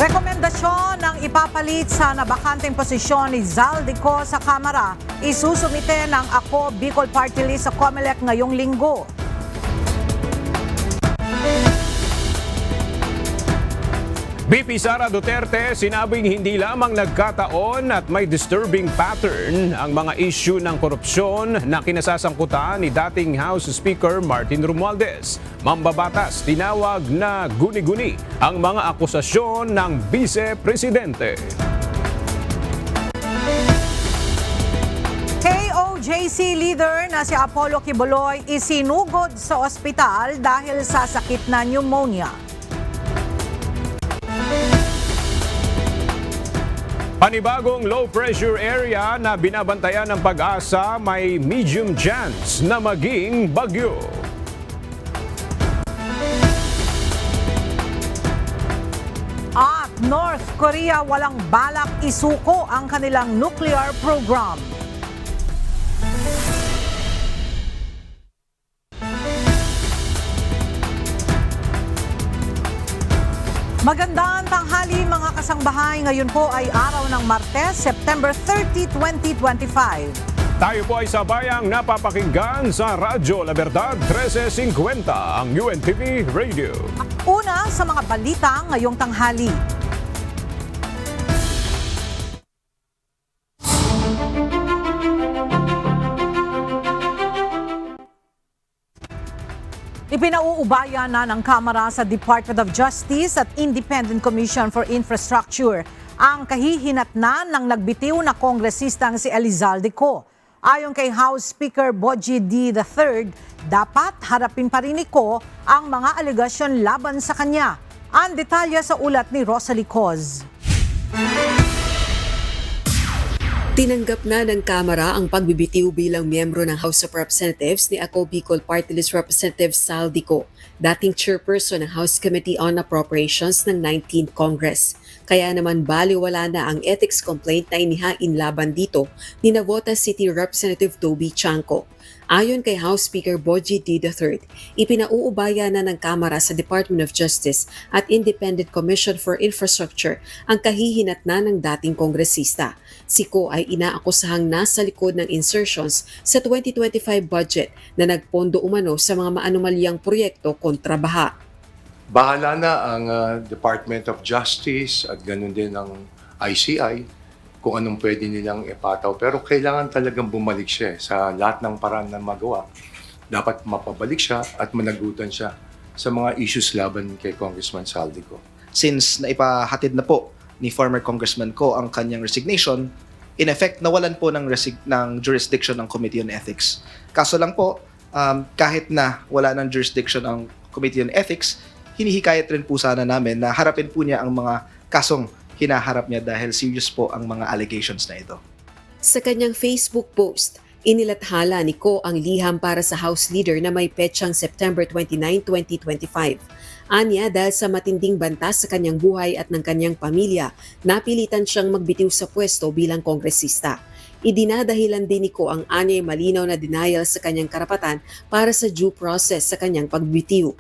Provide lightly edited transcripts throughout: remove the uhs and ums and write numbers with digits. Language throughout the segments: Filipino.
Rekomendasyon ng ipapalit sa nabakanteng posisyon ni Zaldico sa Kamara, isusumite ng Ako Bicol Party List sa COMELEC ngayong linggo. VP Sara Duterte sinabing hindi lamang nagkataon at may disturbing pattern ang mga issue ng korupsyon na kinasasangkutan ni dating House Speaker Martin Romualdez. Mambabatas tinawag na guni-guni ang mga akusasyon ng Vice Presidente. KOJC leader na si Apollo Quiboloy isinugod sa ospital dahil sa sakit na pneumonia. Panibagong low pressure area na binabantayan ng Pag-asa may medium chance na maging bagyo. At North Korea walang balak isuko ang kanilang nuclear program. Magandang tanghali mga kasangbahay. Ngayon po ay araw ng Martes, September 30, 2025. Tayo po ay sabayang napapakinggan sa Radyo La Verdad 1350, ang UNTV Radio. Una sa mga balita ngayong tanghali. Ipinauubaya na ng Kamara sa Department of Justice at Independent Commission for Infrastructure ang kahihinatnan ng nagbitiw na kongresistang si Elizalde-Co. Ayon kay House Speaker Bogie D. III, dapat harapin pa rin ni Co ang mga alegasyon laban sa kanya. Ang detalye sa ulat ni Rosalie Coz. Tinanggap na ng Kamara ang pagbibitiw bilang miyembro ng House of Representatives ni Ako Bicol Party List Representative Zaldico, dating chairperson ng House Committee on Appropriations ng 19th Congress. Kaya naman baliwala na ang ethics complaint na inihain laban dito ni Navotas City Representative Toby Chanco. Ayon kay House Speaker Bogie D. III, ipinauubaya na ng Kamara sa Department of Justice at Independent Commission for Infrastructure ang kahihinatnan ng dating kongresista. Si Co ay inaakusahang nasa likod ng insertions sa 2025 budget na nagpondo umano sa mga maanumalyang proyekto kontra baha. Bahala na ang Department of Justice at ganun din ang ICI kung anong pwede nilang ipataw. Pero kailangan talagang bumalik siya sa lahat ng paraan na magawa. Dapat mapabalik siya at managutan siya sa mga issues laban kay Congressman Zaldico. Since naipahatid na po ni former Congressman Co ang kanyang resignation, in effect, nawalan po ng jurisdiction ng Committee on Ethics. Kaso lang po, kahit na wala ng jurisdiction ang Committee on Ethics, hinihikayat rin po sana namin na harapin po niya ang mga kasong hinaharap niya dahil serious po ang mga allegations na ito. Sa kanyang Facebook post, inilathala ni Co ang liham para sa House Leader na may petsang September 29, 2025. Anya, dahil sa matinding banta sa kanyang buhay at ng kanyang pamilya, napilitan siyang magbitiw sa pwesto bilang kongresista. Idinadahilan din ni Co ang anya'y malinaw na denial sa kanyang karapatan para sa due process sa kanyang pagbitiw.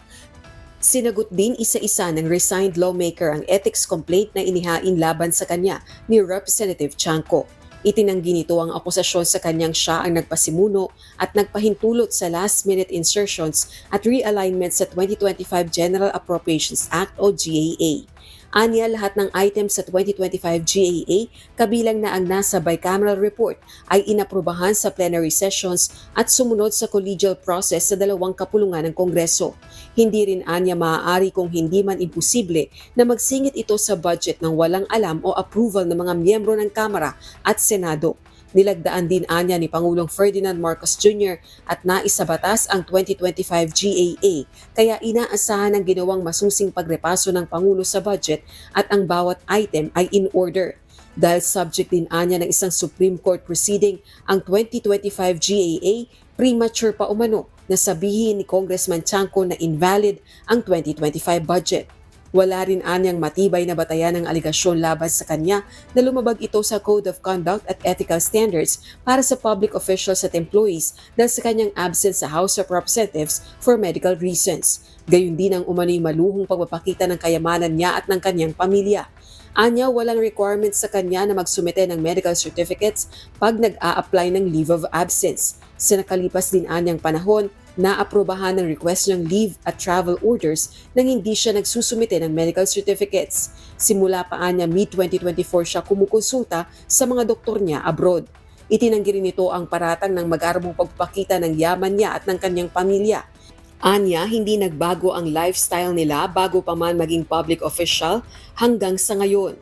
Sinagot din isa-isa ng resigned lawmaker ang ethics complaint na inihain laban sa kanya ni Representative Chanco. Itinanggi nito ang akusasyon sa kanyang siya ang nagpasimuno at nagpahintulot sa last-minute insertions at realignment sa 2025 General Appropriations Act o GAA. Anya, lahat ng items sa 2025 GAA, kabilang na ang nasa bicameral report, ay inaprubahan sa plenary sessions at sumunod sa collegial process sa dalawang kapulungan ng Kongreso. Hindi rin anya maaari kung hindi man imposible na magsingit ito sa budget ng walang alam o approval ng mga miyembro ng Kamara at Senado. Nilagdaan din anya ni Pangulong Ferdinand Marcos Jr. at naisabatas ang 2025 GAA, kaya inaasahan ang ginawang masusing pagrepaso ng Pangulo sa budget at ang bawat item ay in order. Dahil subject din anya ng isang Supreme Court proceeding ang 2025 GAA, premature pa umano na sabihin ni Congressman Chanco na invalid ang 2025 budget. Wala rin anyang matibay na batayan ng aligasyon laban sa kanya na lumabag ito sa Code of Conduct at Ethical Standards para sa public officials at employees dahil sa kanyang absence sa House of Representatives for medical reasons. Gayun din ang umano'y maluhong pagpapakita ng kayamanan niya at ng kanyang pamilya. Anya, walang requirement sa kanya na magsumite ng medical certificates pag nag-a-apply ng leave of absence. Sa nakalipas din anyang panahon, naaprubahan ng request ng leave at travel orders nang hindi siya nagsusumite ng medical certificates. Simula pa anya mid-2024 siya kumukonsulta sa mga doktor niya abroad. Itinanggi rin ito ang paratang ng mag-arabong pagpapakita ng yaman niya at ng kanyang pamilya. Anya, hindi nagbago ang lifestyle nila bago pa man maging public official hanggang sa ngayon.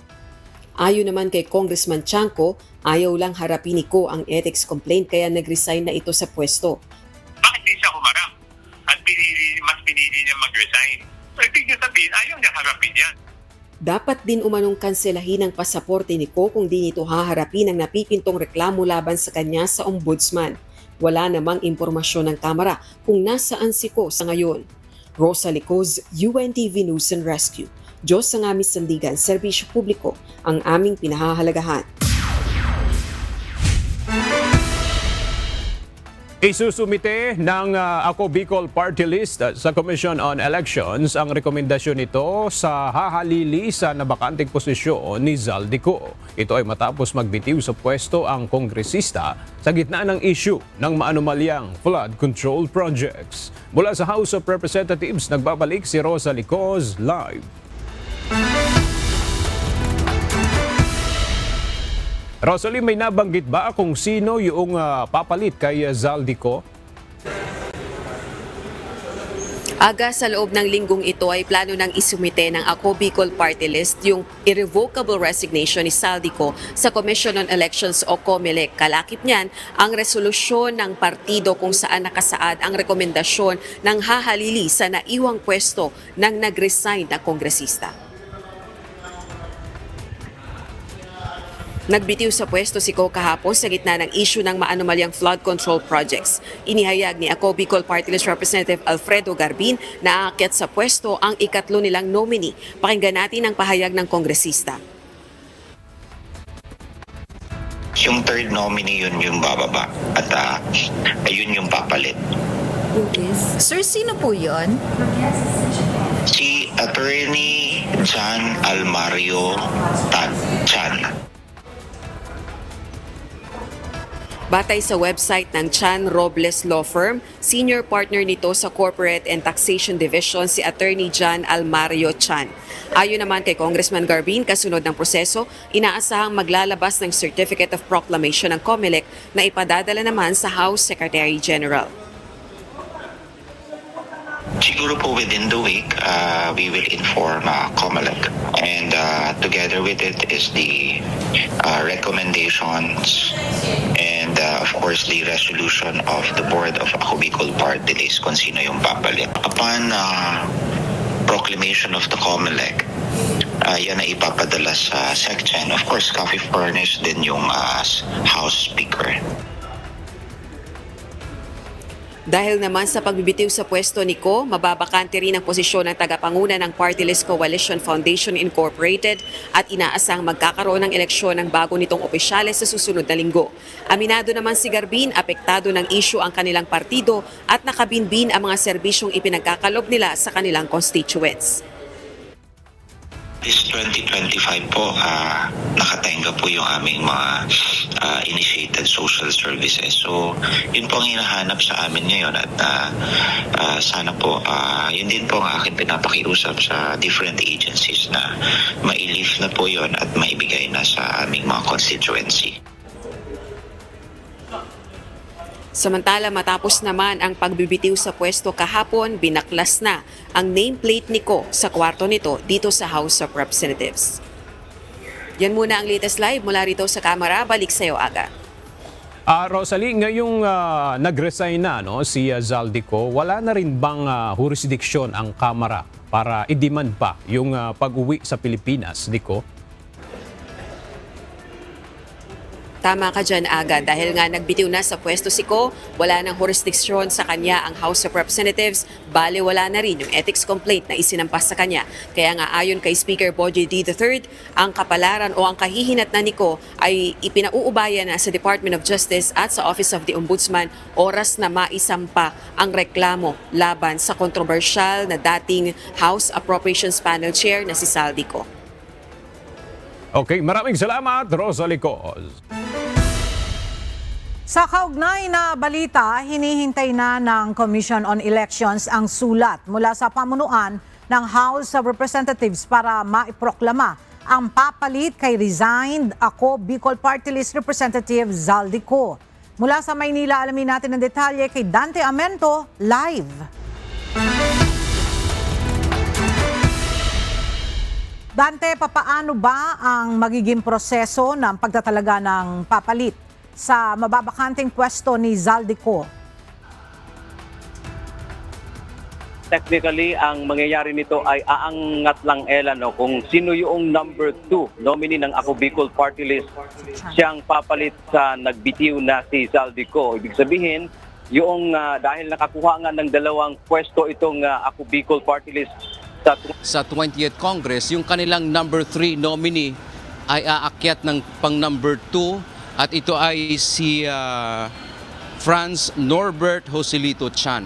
Ayon naman kay Congressman Chanco, ayaw lang harapin ni Ko ang ethics complaint kaya nag-resign na ito sa pwesto. Bakit di siya humarap? At mas pinili niya mag-resign. So, ibig niya sabihin, ayaw niya harapin yan. Dapat din umanong kanselahin ang pasaporte ni Ko kung di nito haharapin ang napipintong reklamo laban sa kanya sa ombudsman. Wala namang impormasyon ng Kamara kung nasaan si Ko sa ngayon. Rosa Licoz, UNTV News and Rescue. Diyos ang aming sandigan, serbisyo publiko, ang aming pinahahalagahan. Isusumite ng Ako Bicol Party List sa Commission on Elections ang rekomendasyon nito sa hahalili sa nabakanting posisyon ni Zaldico. Ito ay matapos magbitiw sa pwesto ang kongresista sa gitna ng issue ng maanumalyang flood control projects. Mula sa House of Representatives, nagbabalik si Rosa Licoz live. Rosalie, may nabanggit ba kung sino yung papalit kay Zaldico? Aga sa loob ng linggong ito ay plano ng isumite ng Ako Bicol Party List yung irrevocable resignation ni Zaldico sa Commission on Elections o COMELEC. Kalakip niyan ang resolusyon ng partido kung saan nakasaad ang rekomendasyon ng hahalili sa naiwang pwesto ng nag-resign na kongresista. Nagbitiw sa pwesto si Ko kahapon sa gitna ng issue ng maanumalyang flood control projects. Inihayag ni Ako Bicol Party List Representative Alfredo Garbin na aakyat sa pwesto ang ikatlo nilang nominee. Pakinggan natin ang pahayag ng kongresista. Yung third nominee yun yung bababa at ayun yung papalit. Sir, sino po yun? Si Attorney John Almario Chan. Batay sa website ng Chan Robles Law Firm, senior partner nito sa Corporate and Taxation Division si Attorney John Almario Chan. Ayon naman kay Congressman Garbin, kasunod ng proseso, inaasahang maglalabas ng Certificate of Proclamation ng COMELEC na ipadadala naman sa House Secretary General. Siguro po within the week, we will inform COMELEC. And together with it is the recommendations and of course the resolution of the board of Ako Bicol Party List kung sino yung papalit. Upon proclamation of the COMELEC, yan ay ipapadala sa SecGen. Of course, Coffee Furnace din yung House Speaker. Dahil naman sa pagbibitiw sa pwesto ni Ko, mababakante rin ang posisyon ng tagapanguna ng Party List Coalition Foundation Incorporated at inaasang magkakaroon ng eleksyon ng bago nitong opisyales sa susunod na linggo. Aminado naman si Garbin, apektado ng issue ang kanilang partido at nakabinbin ang mga serbisyong ipinagkakalob nila sa kanilang constituents. This 2025 po, nakatenga po yung aming mga initiated social services. So, yun po ang hinahanap sa amin ngayon at sana po, yun din po ang aking pinapakiusap sa different agencies na mailift na po yun at maibigay na sa aming mga constituency. Samantala matapos naman ang pagbibitiw sa pwesto kahapon, binaklas na ang nameplate ni Ko sa kwarto nito dito sa House of Representatives. Yan muna ang latest live mula rito sa Kamara. Balik sa iyo, Aga. Rosalie, ngayong nag-resign na si Zaldico, wala na rin bang jurisdiction ang Kamara para i-demand pa yung pag-uwi sa Pilipinas, Dico? Tama ka dyan, Aga, dahil nga nagbitiw na sa pwesto si Ko, wala nang jurisdiksyon sa kanya ang House of Representatives, bale wala na rin yung ethics complaint na isinampas sa kanya. Kaya nga ayon kay Speaker Bogie D. III, ang kapalaran o ang kahihinatnan ni Ko ay ipinauubaya na sa Department of Justice at sa Office of the Ombudsman oras na maisampa ang reklamo laban sa kontrobersyal na dating House Appropriations Panel Chair na si Zaldico. Okay, maraming salamat, Rosalie Coz. Sa kaugnay na balita, hinihintay na ng Commission on Elections ang sulat mula sa pamunuan ng House of Representatives para maiproklama ang papalit kay resigned Ako Bicol Party List Representative Zaldico. Mula sa Maynila, alamin natin ang detalye kay Dante Amento, live. Dante, papaano ba ang magiging proseso ng pagtatalaga ng papalit sa mababakanting pwesto ni Zaldico? Technically, ang mangyayari nito ay aangat lang kung sino yung number 2 nominee ng Ako Bicol Party List, siyang papalit sa nagbitiw na si Zaldico. Ibig sabihin, yung dahil nakakuha nga ng 2 pwesto itong Ako Bicol Party List sa 20th Congress, yung kanilang number 3 nominee ay aakyat ng pang number 2 at ito ay si Franz Norbert Joselito Chan.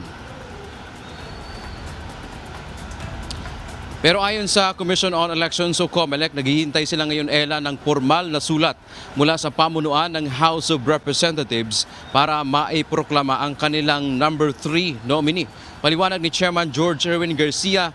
Pero ayon sa Commission on Elections o COMELEC, naghihintay sila ngayon ng formal na sulat mula sa pamunuan ng House of Representatives para maiproklama ang kanilang number 3 nominee. Paliwanag ni Chairman George Erwin Garcia,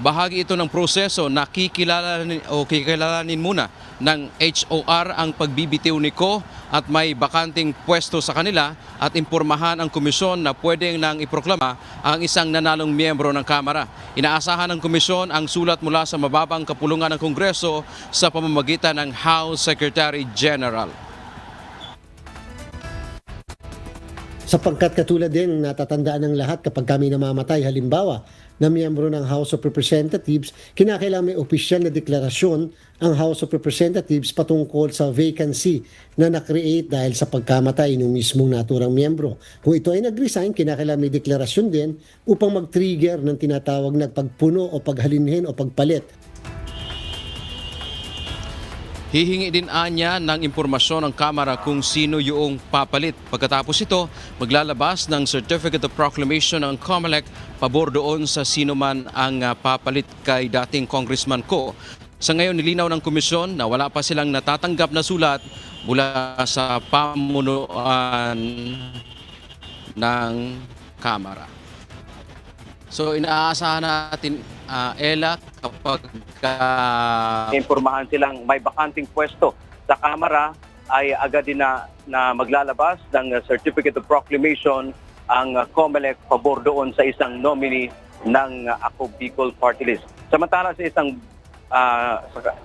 bahagi ito ng proseso na kikilalanin muna ng HOR ang pagbibitiw ni Ko at may bakanting pwesto sa kanila at impormahan ang komisyon na pwedeng nang iproklama ang isang nanalong miyembro ng Kamara. Inaasahan ng komisyon ang sulat mula sa mababang kapulungan ng Kongreso sa pamamagitan ng House Secretary General. Sapagkat katulad din natatandaan ng lahat kapag kami namamatay, halimbawa, na miyembro ng House of Representatives, kinakailangan may opisyal na deklarasyon ang House of Representatives patungkol sa vacancy na na-create dahil sa pagkamatay ng mismong naturang miyembro. Kung ito ay nag-resign, kinakailangan may deklarasyon din upang mag-trigger ng tinatawag na pagpuno o paghalinhin o pagpalit. Hihingi din anya ng impormasyon ang Kamara kung sino yung papalit. Pagkatapos ito, maglalabas ng Certificate of Proclamation ng COMELEC pabor doon sa sino man ang papalit kay dating Congressman Ko. Sa ngayon, nilinaw ng komisyon na wala pa silang natatanggap na sulat mula sa pamunuan ng Kamara. So inaasahan natin, Ella, kapag impormahan silang may bakanting pwesto sa Kamara, ay agad din na maglalabas ng Certificate of Proclamation ang COMELEC pabor doon sa isang nominee ng Ako Bicol Party List. Samantala sa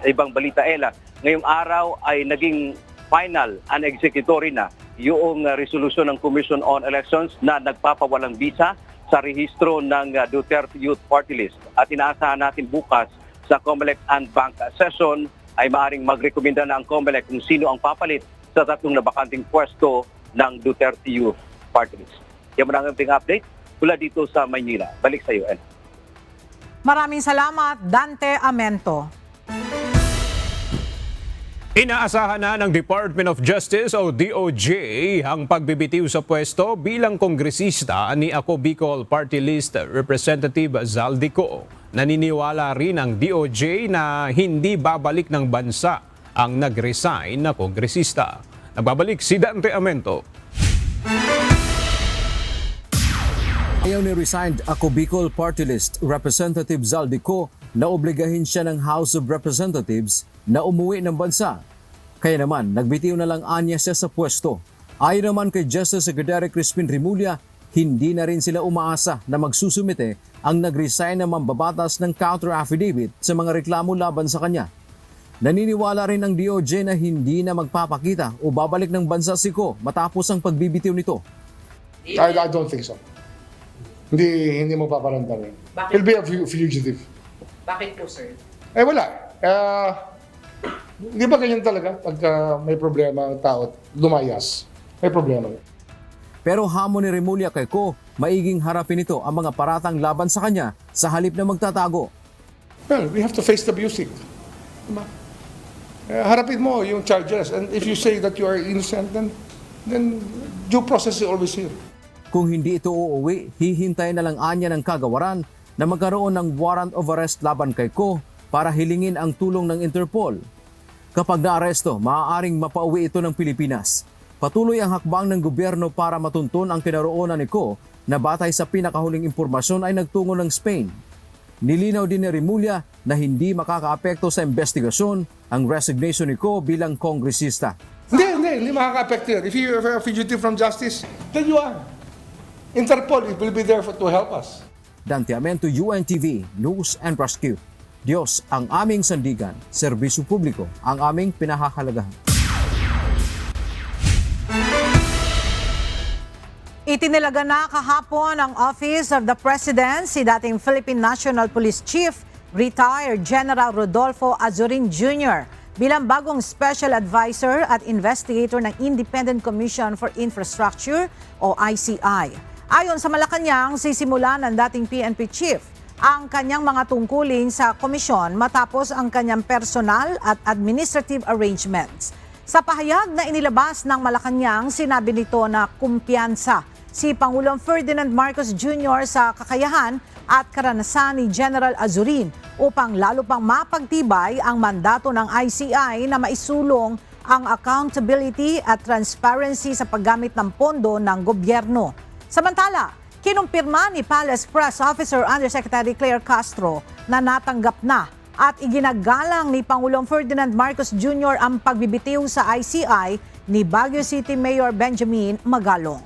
ibang balita, Ella, ngayong araw ay naging final and executory na yung resolusyon ng Commission on Elections na nagpapawalang bisa sa rehistro ng Duterte Youth Party List. At inaasahan natin bukas sa COMELEC and Bank session ay maaaring magrekomenda na ang COMELEC kung sino ang papalit sa 3 na bakanting pwesto ng Duterte Youth Party List. Yan ang ating update mula dito sa Maynila. Balik sa iyo, Ella. Maraming salamat, Dante Amento. Inaasahan na ng Department of Justice o DOJ ang pagbibitiw sa pwesto bilang kongresista ni Ako Bicol Party List Representative Zaldico. Naniniwala rin ang DOJ na hindi babalik ng bansa ang nag-resign na kongresista. Nagbabalik si Dante Amento. Ayaw ni resigned Ako Bicol Party List Representative Zaldico na obligahin siya ng House of Representatives na umuwi ng bansa. Kaya naman, nagbitiw na lang anya siya sa pwesto. Ayon naman kay Justice Secretary Crispin Rimulya, hindi na rin sila umaasa na magsusumite ang nag-resign na mambabatas ng counter-affidavit sa mga reklamo laban sa kanya. Naniniwala rin ang DOJ na hindi na magpapakita o babalik ng bansa si Ko matapos ang pagbibitiw nito. I don't think so. Hindi mo paparamdamin. He'll be a fugitive. Bakit po, sir? Wala. Di ba ganyan talaga pagka may problema ang tao, lumayas? May problema. Pero hamon ni Remulla kay Ko, maiging harapin ito ang mga paratang laban sa kanya sa halip na magtatago. Well, we have to face the music. Diba? Harapin mo yung charges. And if you say that you are innocent, then due process is always here. Kung hindi ito uuwi, hihintay na lang anya ng kagawaran na magkaroon ng warrant of arrest laban kay Ko para hilingin ang tulong ng Interpol. Kapag naaresto, maaaring mapauwi ito ng Pilipinas. Patuloy ang hakbang ng gobyerno para matunton ang kinaroonan ni Ko na batay sa pinakahuling impormasyon ay nagtungo ng Spain. Nilinaw din ni Remulla na hindi makakaapekto sa investigasyon ang resignation ni Ko bilang kongresista. Hindi makaka-apekto yun. If you are a fugitive from justice, then you are. Interpol will be there to help us. Dante Amento, UNTV, News and Rescue. Diyos ang aming sandigan, serbisyo publiko ang aming pinahahalagahan. Itinilaga na kahapon ang Office of the President si dating Philippine National Police Chief, retired General Rodolfo Azurin Jr. bilang bagong Special Advisor at Investigator ng Independent Commission for Infrastructure o ICI. Ayon sa Malacanang, sisimulan ng dating PNP Chief ang kanyang mga tungkulin sa komisyon matapos ang kanyang personal at administrative arrangements. Sa pahayag na inilabas ng Malacanang, sinabi nito na kumpiyansa si Pangulong Ferdinand Marcos Jr. sa kakayahan at karanasan ni General Azurin upang lalo pang mapagtibay ang mandato ng ICI na maisulong ang accountability at transparency sa paggamit ng pondo ng gobyerno. Samantala, kinumpirma ni Palace Press Officer Undersecretary Claire Castro na natanggap na at iginagalang ni Pangulong Ferdinand Marcos Jr. ang pagbibitiw sa ICI ni Baguio City Mayor Benjamin Magalong.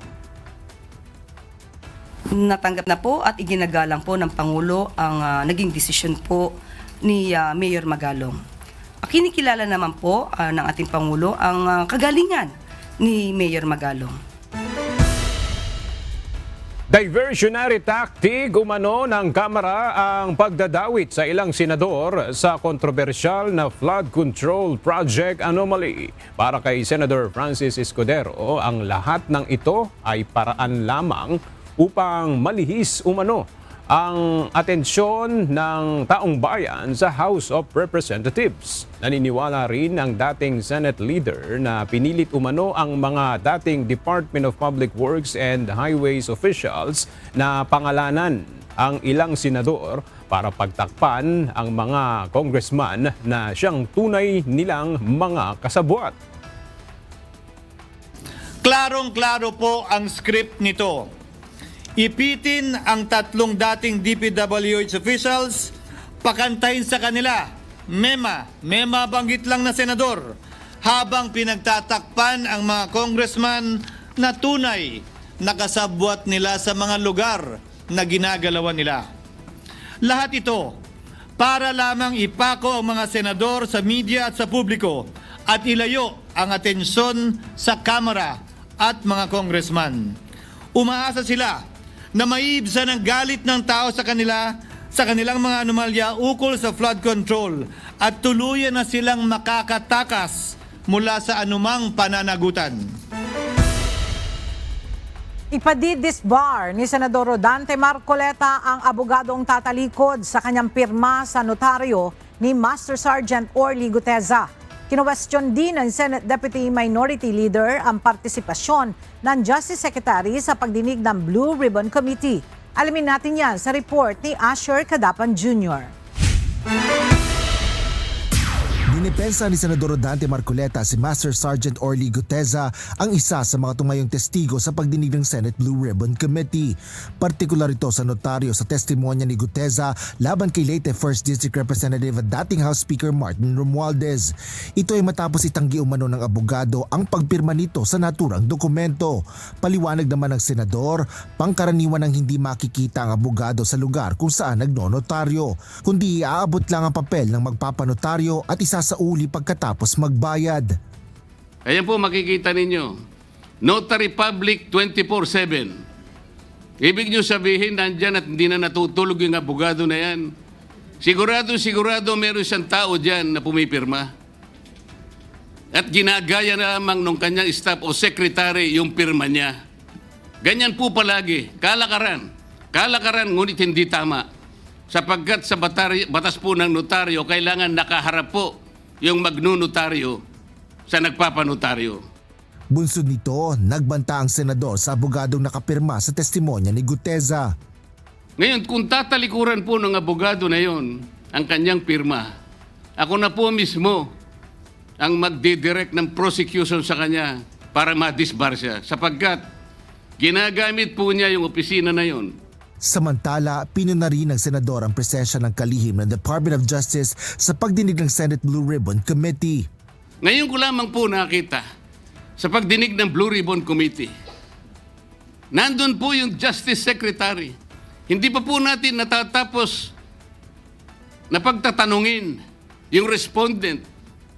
Natanggap na po at iginagalang po ng Pangulo ang naging desisyon po ni Mayor Magalong. Kinikilala naman po ng ating Pangulo ang kagalingan ni Mayor Magalong. Diversionary tactic umano ng Kamara ang pagdadawit sa ilang senador sa kontrobersyal na flood control project anomaly. Para kay Senator Francis Escudero, ang lahat ng ito ay paraan lamang upang malihis umano ang atensyon ng taong bayan sa House of Representatives. Naniniwala rin ang dating Senate leader na pinilit umano ang mga dating Department of Public Works and Highways officials na pangalanan ang ilang senador para pagtakpan ang mga congressman na siyang tunay nilang mga kasabwat. Klarong-klaro po ang script nito. Ipitin ang tatlong dating DPWH officials, pakantahin sa kanila, mema banggit lang na senador, habang pinagtatakpan ang mga congressman na tunay nakasabwat nila sa mga lugar na ginagalawan nila. Lahat ito para lamang ipako ang mga senador sa media at sa publiko at ilayo ang atensyon sa Kamara at mga congressman. Umaasa sila na maiibsan ang galit ng tao sa kanila sa kanilang mga anomalya ukol sa flood control at tuluyan na silang makakatakas mula sa anumang pananagutan. Ipadidisbar ni Senador Rodante Marcoleta ang abogadong tatalikod sa kanyang pirma sa notaryo ni Master Sergeant Orly Guteza. Kinuwestiyon din ng Senate Deputy Minority Leader ang partisipasyon ng Justice Secretary sa pagdinig ng Blue Ribbon Committee. Alamin natin yan sa report ni Asher Cadapan Jr. Dinipensa ni Senador Rodante Marcoleta si Master Sergeant Orly Guteza ang isa sa mga tumayong testigo sa pagdinig ng Senate Blue Ribbon Committee. Partikular ito sa notaryo sa testimonya ni Guteza laban kay Leyte 1st District Representative at dating House Speaker Martin Romualdez. Ito ay matapos itanggi umano ng abogado ang pagpirma nito sa naturang dokumento. Paliwanag naman ng senador, pangkaraniwan ang hindi makikita ang abogado sa lugar kung saan nagnonotaryo, kundi iaabot lang ang papel ng magpapanotaryo at isa sa uli pagkatapos magbayad. Ayan po makikita ninyo. Notary Public 24/7. Ibig nyo sabihin nandyan at hindi na natutulog yung abogado na yan. Sigurado meron siyang tao dyan na pumipirma. at ginagaya na lamang ng kanyang staff o secretary yung pirma niya. Ganyan po palagi, kalakaran. Kalakaran ngunit hindi tama. Sapagkat sa batas po ng notaryo, kailangan nakaharap po yung magnunotaryo sa nagpapanotaryo. Bunsod nito, nagbanta ang senador sa abogadong nakapirma sa testimonya ni Guteza. Ngayon, kung tatalikuran po ng abogado na yon ang kanyang pirma, ako na po mismo ang magdidirect ng prosecution sa kanya para ma-disbar siya sapagkat ginagamit po niya yung opisina na yon. Samantala, pinuna rin ng senador ang presensya ng kalihim ng Department of Justice sa pagdinig ng Senate Blue Ribbon Committee. Ngayon ko lamang po nakita sa pagdinig ng Blue Ribbon Committee. Nandun po yung Justice Secretary. Hindi pa po natin natatapos na pagtatanungin yung respondent,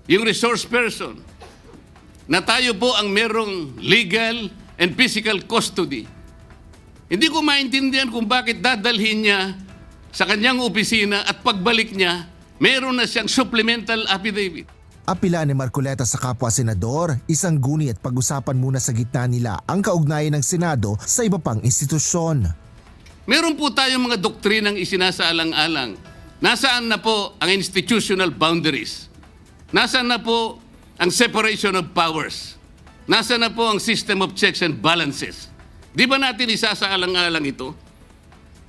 yung resource person, na tayo po ang merong legal and physical custody. Hindi ko maintindihan kung bakit dadalhin niya sa kanyang opisina at pagbalik niya, meron na siyang supplemental affidavit. Apila ni Marcoleta sa kapwa senador, isang guni at pag-usapan muna sa gitna nila ang kaugnayan ng Senado sa iba pang institusyon. Meron po tayong mga doktrinang isinasaalang-alang. Nasaan na po ang institutional boundaries? Nasaan na po ang separation of powers? Nasaan na po ang system of checks and balances? Di ba natin isasaalang-alang ito?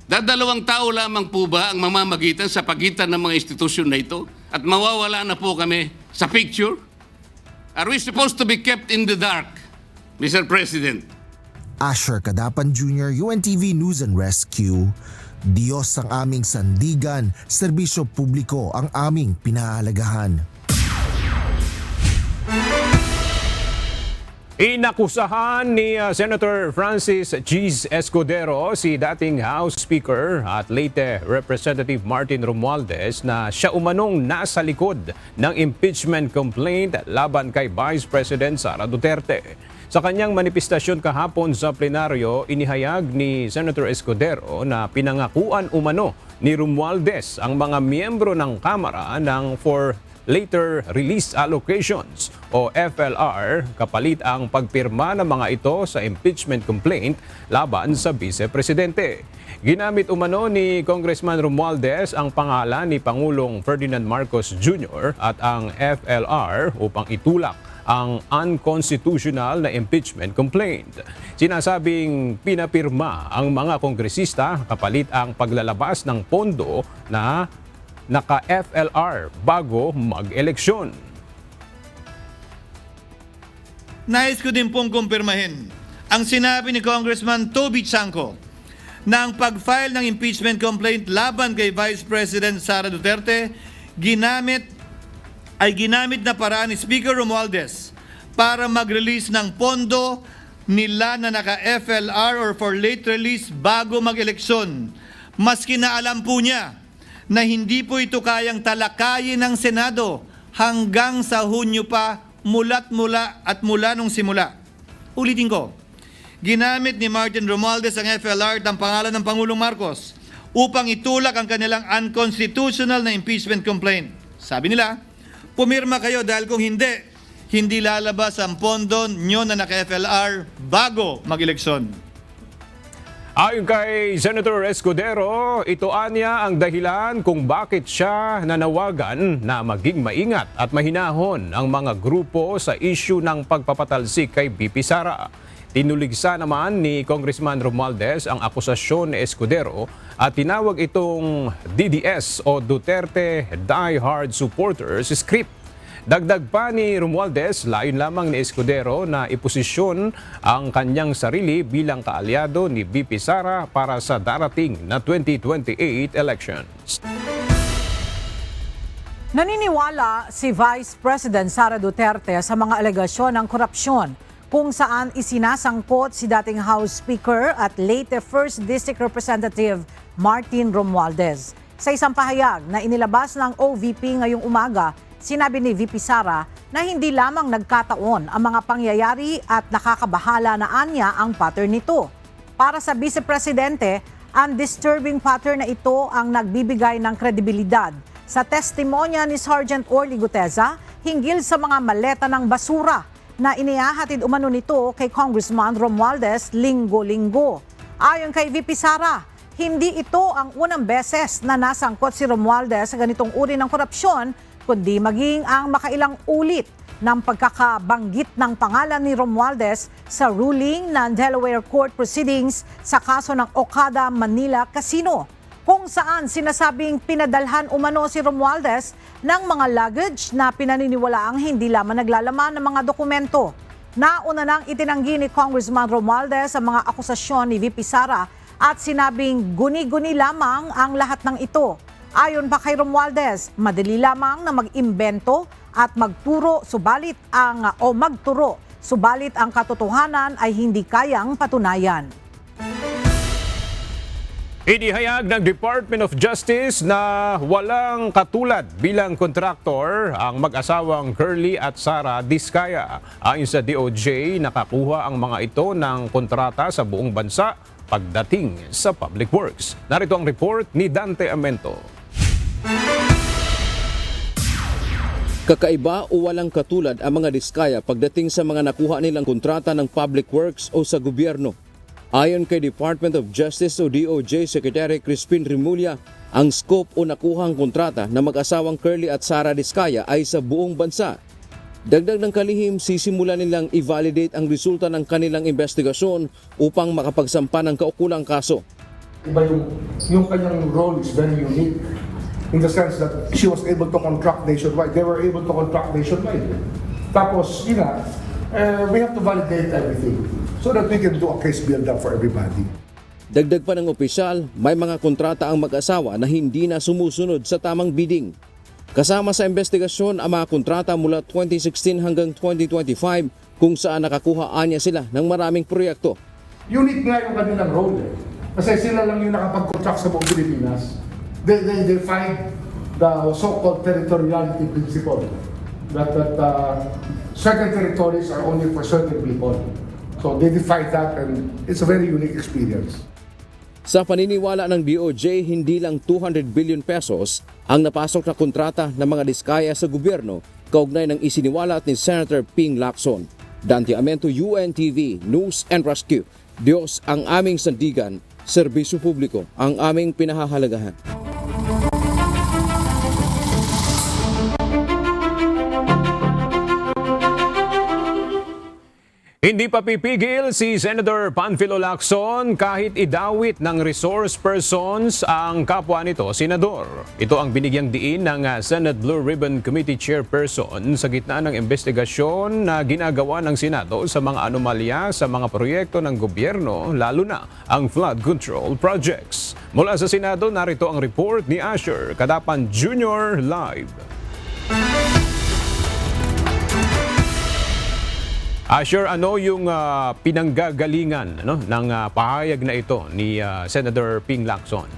Dadalawang tao lamang po ba ang mamamagitan sa pagitan ng mga institusyon na ito? At mawawala na po kami sa picture? Are we supposed to be kept in the dark, Mr. President? Asher Cadapan Jr., UNTV News and Rescue. Diyos ang aming sandigan, serbisyo publiko ang aming pinahalagahan. Inakusahan ni Senator Francis Cheese Escudero si dating House Speaker at Leyte Representative Martin Romualdez na siya umanong nasa likod ng impeachment complaint laban kay Vice President Sara Duterte. Sa kanyang manifestasyon kahapon sa plenaryo, inihayag ni Senator Escudero na pinangakuan umano ni Romualdez ang mga miyembro ng Kamara ng for Later Release Allocations o FLR kapalit ang pagpirma ng mga ito sa impeachment complaint laban sa Vice Presidente. Ginamit umano ni Congressman Romualdez ang pangalan ni Pangulong Ferdinand Marcos Jr. at ang FLR upang itulak ang unconstitutional na impeachment complaint. Sinasabing pinapirma ang mga kongresista kapalit ang paglalabas ng pondo na naka-FLR bago mag-eleksyon. Nais ko din pong kumpirmahin ang sinabi ni Congressman Toby Chanco na ang pag-file ng impeachment complaint laban kay Vice President Sara Duterte ginamit na paraan ni Speaker Romualdez para mag-release ng pondo nila na naka-FLR or for late release bago mag-eleksyon. Maski na alam po niya na hindi po ito kayang talakayin ng Senado hanggang sa Hunyo pa mula nung simula. Ulitin ko, ginamit ni Martin Romualdez ang FLR at ang pangalan ng Pangulong Marcos upang itulak ang kanilang unconstitutional na impeachment complaint. Sabi nila, pumirma kayo dahil kung hindi lalabas ang pondo nyo na naka-FLR bago mag-eleksyon. Ayon kay Senator Escudero, ito anya ang dahilan kung bakit siya nanawagan na maging maingat at mahinahon ang mga grupo sa issue ng pagpapatalsik kay BP Sara. Tinuligsa naman ni Congressman Romualdez ang akusasyon ni Escudero at tinawag itong DDS o Duterte Die Hard Supporters script. Dagdag pa ni Romualdez, layon lamang ni Escudero na iposisyon ang kanyang sarili bilang kaalyado ni BP Sara para sa darating na 2028 elections. Naniniwala si Vice President Sara Duterte sa mga alegasyon ng korupsyon kung saan isinasangkot si dating House Speaker at Leyte 1st District Representative Martin Romualdez. Sa isang pahayag na inilabas ng OVP ngayong umaga, sinabi ni VP Sara na hindi lamang nagkataon ang mga pangyayari at nakakabahala na anya ang pattern nito. Para sa Vice Presidente, ang disturbing pattern na ito ang nagbibigay ng kredibilidad sa testimonya ni Sergeant Orly Guteza hinggil sa mga maleta ng basura na inihahatid umano nito kay Congressman Romualdez linggo-linggo. Ayon kay VP Sara, hindi ito ang unang beses na nasangkot si Romualdez sa ganitong uri ng korupsyon, kundi maging ang makailang ulit ng pagkakabanggit ng pangalan ni Romualdez sa ruling ng Delaware Court Proceedings sa kaso ng Okada Manila Casino, kung saan sinasabing pinadalhan umano si Romualdez ng mga luggage na pinaniniwalaang hindi lamang naglalaman ng mga dokumento. Nauna nang itinanggi ni Congressman Romualdez ang mga akusasyon ni VP Sara at sinabing guni-guni lamang ang lahat ng ito. Ayon pa kay Romualdez, madali lamang na mag-imbento at magturo subalit ang katotohanan ay hindi kayang patunayan. Inihayag ng Department of Justice na walang katulad bilang kontraktor ang mag-asawang Curly at Sara Diskaya. Ayon sa DOJ, nakakuha ang mga ito ng kontrata sa buong bansa pagdating sa public works. Narito ang report ni Dante Amento. Kakaiba o walang katulad ang mga Diskaya pagdating sa mga nakuha nilang kontrata ng public works o sa gobyerno. Ayon kay Department of Justice o DOJ Secretary Crispin Remulla, ang scope o nakuhang kontrata ng mag-asawang Curly at Sara Diskaya ay sa buong bansa. Dagdag ng kalihim, sisimula nilang i-validate ang resulta ng kanilang investigasyon upang makapagsampa ng kaukulang kaso. Iba yung kanyang role is very unique in the sense that she was able to contract nationwide. They were able to contract nationwide. Tapos, we have to validate everything so that we can do a case build-up for everybody. Dagdag pa ng opisyal, may mga kontrata ang mag-asawa na hindi na sumusunod sa tamang bidding. Kasama sa investigasyon ang mga kontrata mula 2016 hanggang 2025 kung saan nakakuha niya sila ng maraming proyekto. Unique nga yung kanilang role kasi sila lang yung nakapag-contract sa buong Pilipinas. They define the so-called territoriality principle that certain territories are only for certain people. So they define that and it's a very unique experience. Sa paniniwala ng DOJ, hindi lang 200 billion pesos ang napasok na kontrata ng mga Diskaya sa gobyerno kaugnay ng isiniwalat ni Senator Ping Lacson. Dante Amento, UNTV, News and Rescue. Diyos ang aming sandigan, serbisyo publiko ang aming pinahahalagahan. Hindi pa pipigil si Senator Panfilo Lacson kahit idawit ng resource persons ang kapwa nito, senador. Ito ang binigyang diin ng Senate Blue Ribbon Committee Chairperson sa gitna ng investigasyon na ginagawa ng Senado sa mga anomalya sa mga proyekto ng gobyerno, lalo na ang flood control projects. Mula sa Senado, narito ang report ni Asher Kadapan Jr. live. Asher, ano yung pinanggagalingan ng pahayag na ito ni Senator Ping Lacson?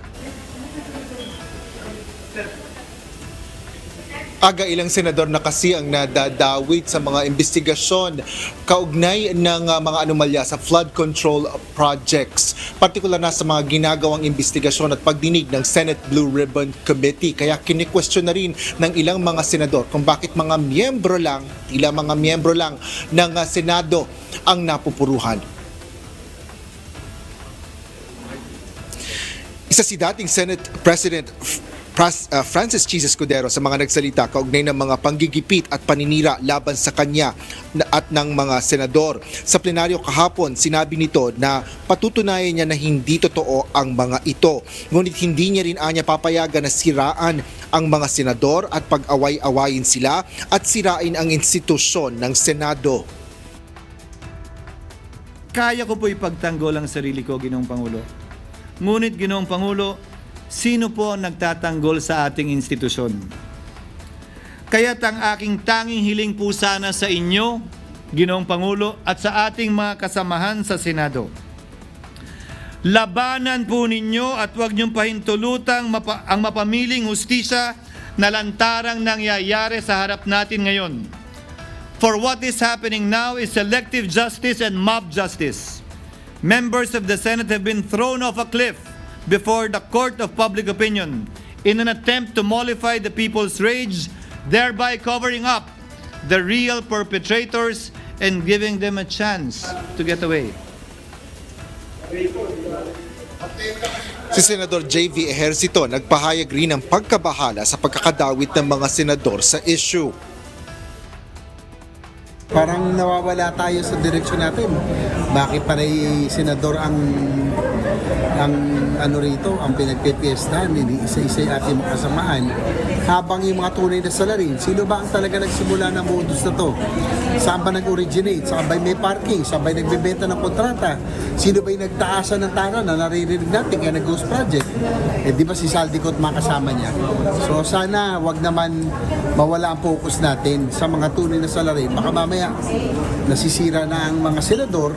Aga ilang senador na kasi ang nadadawit sa mga investigasyon kaugnay ng mga anomalya sa flood control projects, partikular na sa mga ginagawang investigasyon at pagdinig ng Senate Blue Ribbon Committee. Kaya kini-question na rin ng ilang mga senador kung bakit mga miyembro lang ng Senado ang napupuruhan. Isa si dating Senate President Francis Chis Escudero sa mga nagsalita kaugnay ng mga panggigipit at paninira laban sa kanya at ng mga senador. Sa plenaryo kahapon, sinabi nito na patutunayan niya na hindi totoo ang mga ito. Ngunit hindi niya rin anya papayagan na siraan ang mga senador at pag-away-awayin sila at sirain ang institusyon ng Senado. Kaya ko po ipagtanggol ang sarili ko, Ginoong Pangulo. Ngunit, Ginoong Pangulo, sino po nagtatanggol sa ating institusyon? Kaya't ang aking tanging hiling po sana sa inyo, Ginoong Pangulo, at sa ating mga kasamahan sa Senado. Labanan po ninyo at huwag niyong pahintulutang ang mapamiling hustisya na lantarang nangyayari sa harap natin ngayon. For what is happening now is selective justice and mob justice. Members of the Senate have been thrown off a cliff before the court of public opinion in an attempt to mollify the people's rage, thereby covering up the real perpetrators and giving them a chance to get away. Si Senador J.V. Ejercito nagpahayag rin ng pagkabahala sa pagkakadawit ng mga senador sa issue. Parang nawawala tayo sa direksyon natin. Bakit panay senador ang ano rito, ang pinagpipiestahan, hindi isa-isa yung ating mga kasamaan. Habang yung mga tunay na salarin, sino ba ang talaga nagsimula ng modus na to? Saan ba nag-originate? Saan ba may parking? Saan ba nagbebenta ng kontrata? Sino ba yung nagtaasan ng tara na naririnig natin kaya nag-ghost project? Eh di ba si Saldico at mga kasama niya? So sana wag naman mawala ang focus natin sa mga tunay na salarin. Baka mamaya nasisira na ang mga senador,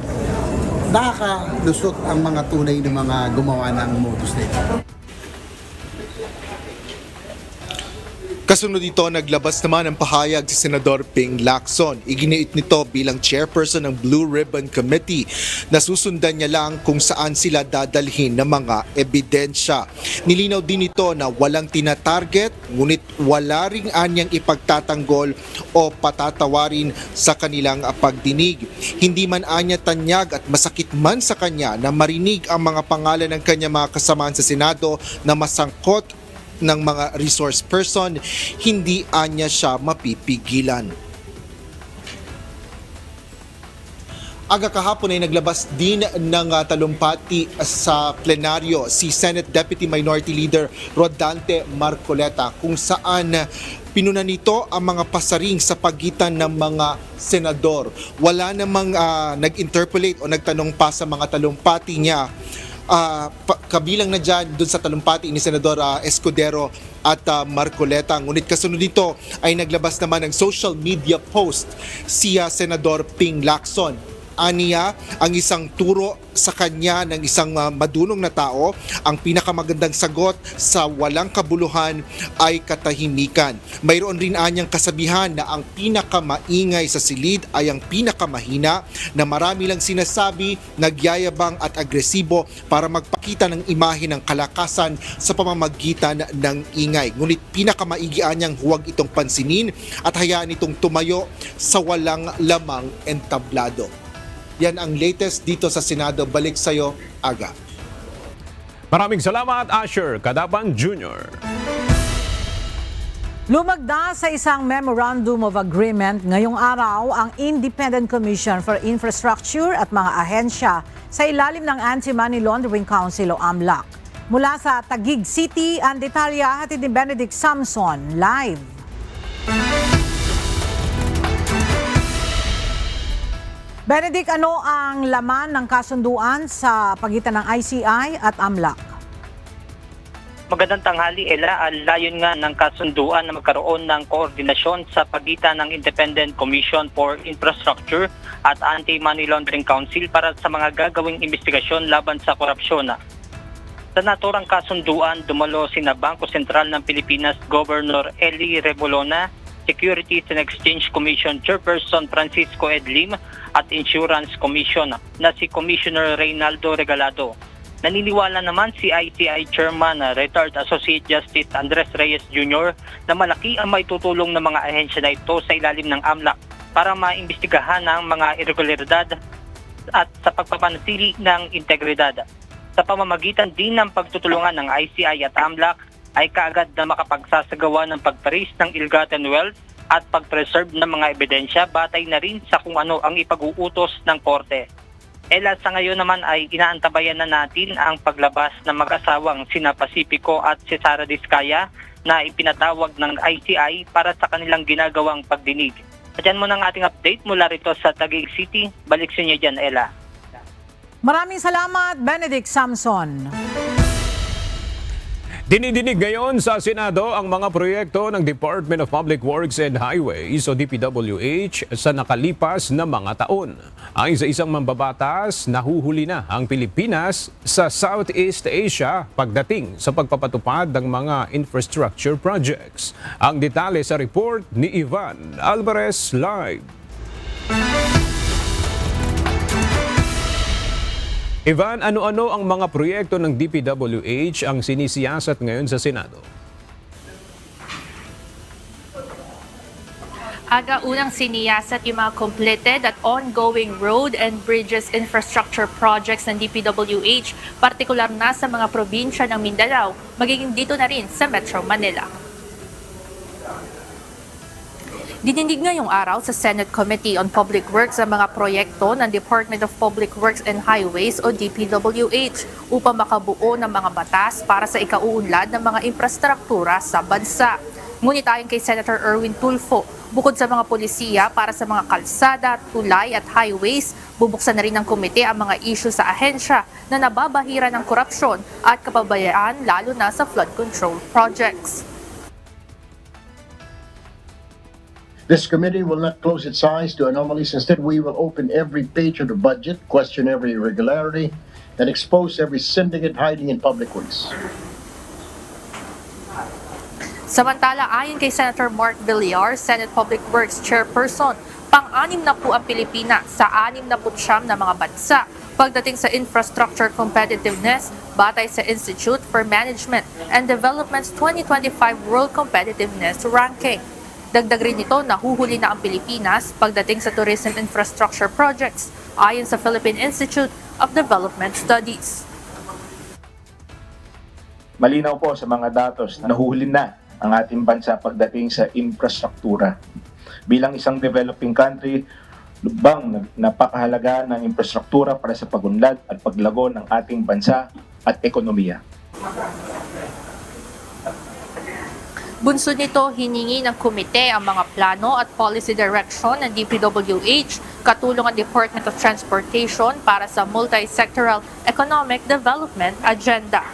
nakakalusot ang mga tunay na mga gumawa ng modus na ito. Kasunod dito, naglabas naman ang pahayag si Senador Ping Lacson. Iginiit nito bilang chairperson ng Blue Ribbon Committee na susundan niya lang kung saan sila dadalhin ng mga ebidensya. Nilinaw din ito na walang tinatarget, ngunit wala ring anyang ipagtatanggol o patatawarin sa kanilang pagdinig. Hindi man anya tanyag at masakit man sa kanya na marinig ang mga pangalan ng kanyang mga kasamaan sa Senado na masangkot ng mga resource person, hindi anya siya mapipigilan. Aga kahapon ay naglabas din ng talumpati sa plenaryo si Senate Deputy Minority Leader Rodante Marcoleta kung saan pinuna nito ang mga pasaring sa pagitan ng mga senador. Wala namang nag-interpolate o nagtanong pa sa mga talumpati niya. Kabilang na dyan dun sa talumpati ni Senador Escudero at Marcoleta. Ngunit kasunod nito ay naglabas naman ng social media post si Senador Ping Lacson. Aniya, ang isang turo sa kanya ng isang madunong na tao, ang pinakamagandang sagot sa walang kabuluhan ay katahimikan. Mayroon rin anyang kasabihan na ang pinakamaingay sa silid ay ang pinakamahina, na marami lang sinasabi, nagyayabang at agresibo para magpakita ng imahe ng kalakasan sa pamamagitan ng ingay. Ngunit pinakamaigi anyang huwag itong pansinin at hayaan itong tumayo sa walang lamang entablado. Yan ang latest dito sa Senado. Balik sa'yo, Aga. Maraming salamat, Asher Cadaban Jr. Lumagda sa isang Memorandum of Agreement ngayong araw ang Independent Commission for Infrastructure at mga ahensya sa ilalim ng Anti-Money Laundering Council o AMLAC. Mula sa Taguig City, ang detalya hatid ni Benedict Samson, live. Benedict, ano ang laman ng kasunduan sa pagitan ng ICI at AMLAC? Magandang tanghali, Ella. Layon nga ng kasunduan na magkaroon ng koordinasyon sa pagitan ng Independent Commission for Infrastructure at Anti-Money Laundering Council para sa mga gagawing investigasyon laban sa korupsyon. Sa naturang kasunduan, dumalo sina Bangko Sentral ng Pilipinas Governor Eli Rebolona, Securities and Exchange Commission Chairperson Francisco Edlim at Insurance Commission na si Commissioner Reynaldo Regalado. Naniniwala naman si ICI Chairman Retired Associate Justice Andres Reyes Jr. na malaki ang maitutulong ng mga ahensya na ito sa ilalim ng AMLAC para maimbestigahan ang mga irregularidad at sa pagpapanatili ng integridad. Sa pamamagitan din ng pagtutulungan ng ICI at AMLAC, ay kaagad na makapagsasagawa ng pagparis ng ill-gotten wealth at pag-preserve ng mga ebidensya batay na rin sa kung ano ang ipag-uutos ng korte. Ella, sa ngayon naman ay inaantabayan na natin ang paglabas ng mag-asawang sina Pacifico at si Sara Diskaya na ipinatawag ng ICI para sa kanilang ginagawang pagdinig. At yan muna ang ating update mula rito sa Taguig City. Balik sa inyo dyan, Ella. Maraming salamat, Benedict Samson. Dinidinig ngayon sa Senado ang mga proyekto ng Department of Public Works and Highways o DPWH sa nakalipas na mga taon. Ayon sa isang mambabatas, nahuhuli na ang Pilipinas sa Southeast Asia pagdating sa pagpapatupad ng mga infrastructure projects. Ang detalye sa report ni Ivan Alvarez live. Ivan, ano-ano ang mga proyekto ng DPWH ang sinisiyasat ngayon sa Senado? Aga, unang siniyasat yung mga completed at ongoing road and bridges infrastructure projects ng DPWH, partikular na sa mga probinsya ng Mindanao, magiging dito na rin sa Metro Manila. Dinindig ngayong araw sa Senate Committee on Public Works ang mga proyekto ng Department of Public Works and Highways o DPWH upang makabuo ng mga batas para sa ikauunlad ng mga infrastruktura sa bansa. Ngunit ayon kay Senator Erwin Tulfo, bukod sa mga polisiya para sa mga kalsada, tulay at highways, bubuksan na rin ng komite ang mga issue sa ahensya na nababahira ng korupsyon at kapabayaan lalo na sa flood control projects. This committee will not close its eyes to anomalies. Instead, we will open every page of the budget, question every irregularity, and expose every syndicate hiding in public works. Samantala, ayon kay Senator Mark Villar, Senate Public Works Chairperson, pang-anim na po ang Pilipinas sa 69 na mga bansa pagdating sa infrastructure competitiveness batay sa Institute for Management and Development's 2025 World Competitiveness Ranking. Dagdag rin nito, nahuhuli na ang Pilipinas pagdating sa tourism infrastructure projects ayon sa Philippine Institute of Development Studies. Malinaw po sa mga datos na nahuhuli na ang ating bansa pagdating sa infrastruktura. Bilang isang developing country, lubang napakahalaga ng infrastruktura para sa pagunlad at paglago ng ating bansa at ekonomiya. Bunsod nito, hiningi ng komite ang mga plano at policy direction ng DPWH, katulong ang Department of Transportation para sa multi-sectoral economic development agenda.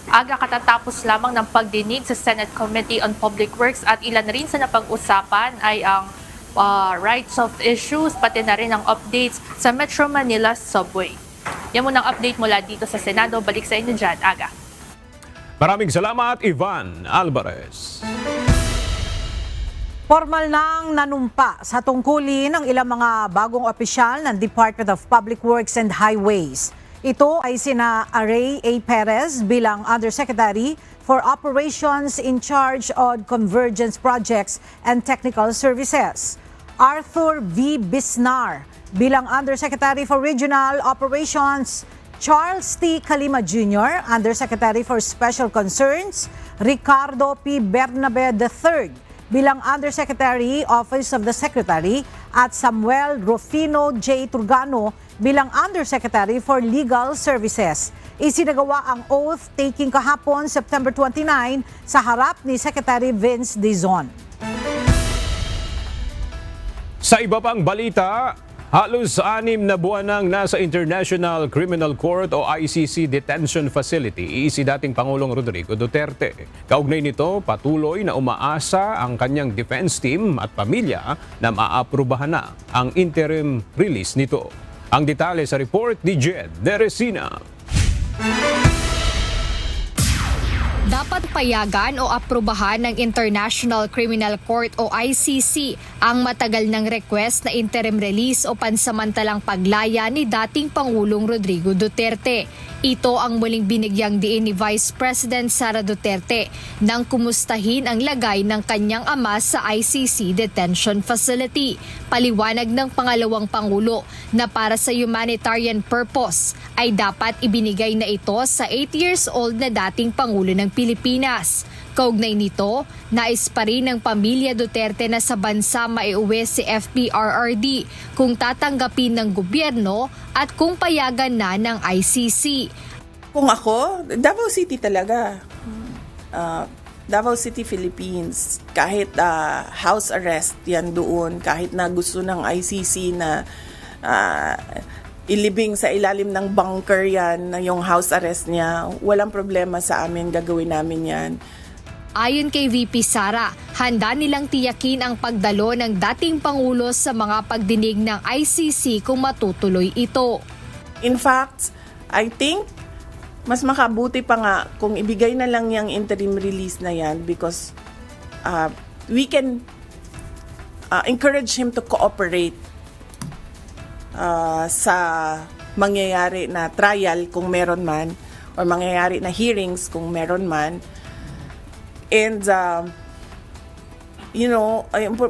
Aga katatapos lamang ng pagdinig sa Senate Committee on Public Works at ilan rin sa napag-usapan ay ang rights of issues, pati na rin ang updates sa Metro Manila subway. Yan muna ang update mula dito sa Senado. Balik sa inyo dyan, Aga. Maraming salamat, Ivan Alvarez. Formal nang nanumpa sa tungkulin ng ilang mga bagong opisyal ng Department of Public Works and Highways. Ito ay sina Aray A. Perez bilang Undersecretary for Operations in charge of Convergence Projects and Technical Services, Arthur V. Bisnar bilang Undersecretary for Regional Operations, Charles T. Calima Jr., Undersecretary for Special Concerns, Ricardo P. Bernabe III bilang Undersecretary, Office of the Secretary, at Samuel Rufino J. Turgano bilang Undersecretary for Legal Services. Isinagawa ang oath-taking kahapon, September 29, sa harap ni Secretary Vince Dizon. Sa iba pang balita, halos 6 na buwan nang nasa International Criminal Court o ICC detention facility si dating Pangulong Rodrigo Duterte. Kaugnay nito, patuloy na umaasa ang kanyang defense team at pamilya na maaprubahan na ang interim release nito. Ang detalye sa report ni Jed Deresina. Dapat payagan o aprubahan ng International Criminal Court o ICC ang matagal ng request na interim release o pansamantalang paglaya ni dating Pangulong Rodrigo Duterte. Ito ang muling binigyang diin ni Vice President Sara Duterte nang kumustahin ang lagay ng kanyang ama sa ICC detention facility. Paliwanag ng pangalawang Pangulo na para sa humanitarian purpose ay dapat ibinigay na ito sa 8 years old na dating Pangulo ng Pilipinas. Kaugnay nito, nais pa rin ng pamilya Duterte na sa bansa maiuwi si FPRRD kung tatanggapin ng gobyerno at kung payagan na ng ICC. Kung ako, Davao City talaga. Davao City, Philippines. Kahit house arrest yan doon, kahit na gusto ng ICC na ilibing sa ilalim ng bunker yan, yung house arrest niya, walang problema sa amin, gagawin namin yan. Ayon kay VP Sara, handa nilang tiyakin ang pagdalo ng dating Pangulo sa mga pagdinig ng ICC kung matutuloy ito. In fact, I think mas makabuti pa nga kung ibigay na lang yung interim release na yan because we can encourage him to cooperate sa mangyayari na trial kung meron man or mangyayari na hearings kung meron man. And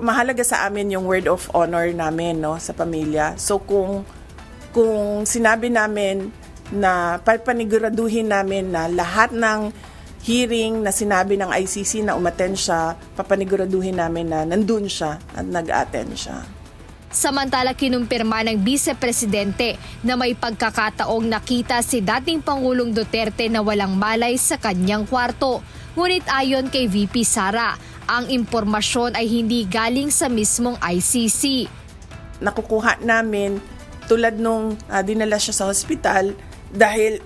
mahalaga sa amin yung word of honor namin, no, sa pamilya. So kung sinabi namin na papaniguraduhin namin na lahat ng hearing na sinabi ng ICC na umattend siya, papaniguraduhin namin na nandun siya at nag-attend siya. Samantala, kinumpirma ng Vice Presidente na may pagkakataong nakita si dating Pangulong Duterte na walang malay sa kanyang kwarto. Ngunit ayon kay VP Sara, ang impormasyon ay hindi galing sa mismong ICC. Nakukuha namin tulad nung dinala siya sa hospital dahil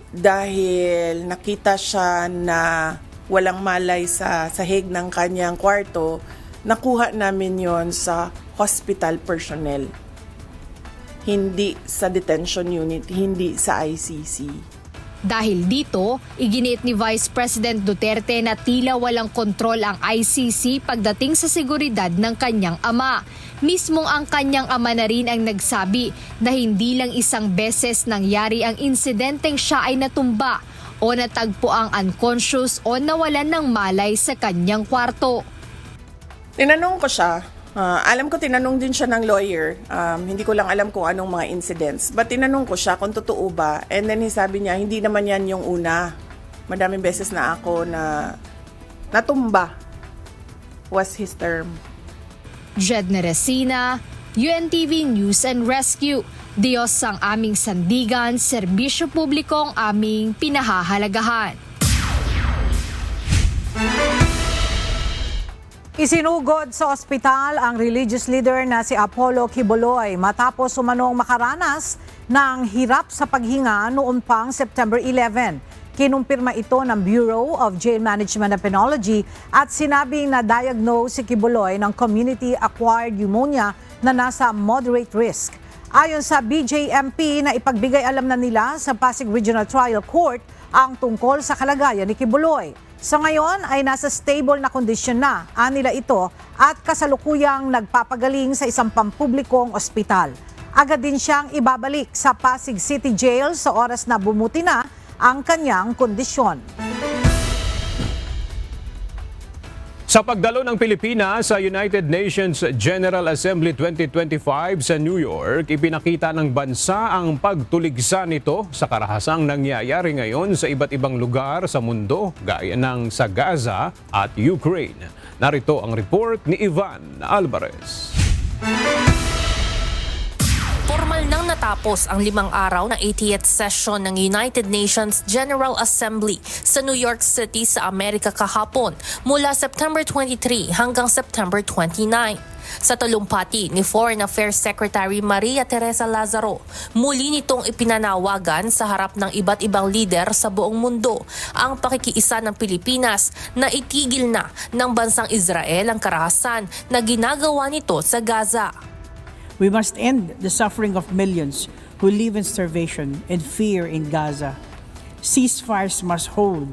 nakita siya na walang malay sa sahig ng kanyang kwarto, nakuha namin yon sa hospital personnel. Hindi sa detention unit, hindi sa ICC. Dahil dito, iginiit ni Vice President Duterte na tila walang kontrol ang ICC pagdating sa seguridad ng kanyang ama. Mismong ang kanyang ama na rin ang nagsabi na hindi lang isang beses nangyari ang insidenteng siya ay natumba o natagpo ang unconscious o nawalan ng malay sa kanyang kwarto. Tinanong ko siya, alam ko tinanong din siya ng lawyer, hindi ko lang alam kung anong mga incidents. But tinanong ko siya kung totoo ba, and then sabi niya, hindi naman yan yung una. Madaming beses na ako na natumba was his term. Jedne Resina, UNTV News and Rescue. Diyos ang aming sandigan, serbisyo publiko ang aming pinahahalagahan. Isinugod sa ospital ang religious leader na si Apollo Quiboloy matapos umanong makaranas ng hirap sa paghinga noon pang September 11. Kinumpirma ito ng Bureau of Jail Management and Penology at sinabing na-diagnose si Quiboloy ng community-acquired pneumonia na nasa moderate risk. Ayon sa BJMP na ipagbigay alam na nila sa Pasig Regional Trial Court ang tungkol sa kalagayan ni Quiboloy. Sa ngayon ay nasa stable na kondisyon na anila ito at kasalukuyang nagpapagaling sa isang pampublikong ospital. Agad din siyang ibabalik sa Pasig City Jail sa oras na bumuti na ang kanyang kondisyon. Sa pagdalo ng Pilipinas sa United Nations General Assembly 2025 sa New York, ipinakita ng bansa ang pagtuligsa nito sa karahasang nangyayari ngayon sa iba't ibang lugar sa mundo gaya ng sa Gaza at Ukraine. Narito ang report ni Ivan Alvarez. Formal nang natapos ang 5 araw na 80th session ng United Nations General Assembly sa New York City sa Amerika kahapon mula September 23 hanggang September 29. Sa talumpati ni Foreign Affairs Secretary Maria Teresa Lazaro, muli nitong ipinanawagan sa harap ng iba't ibang lider sa buong mundo ang pakikiisa ng Pilipinas na itigil na ng bansang Israel ang karahasan na ginagawa nito sa Gaza. We must end the suffering of millions who live in starvation and fear in Gaza. Ceasefires must hold.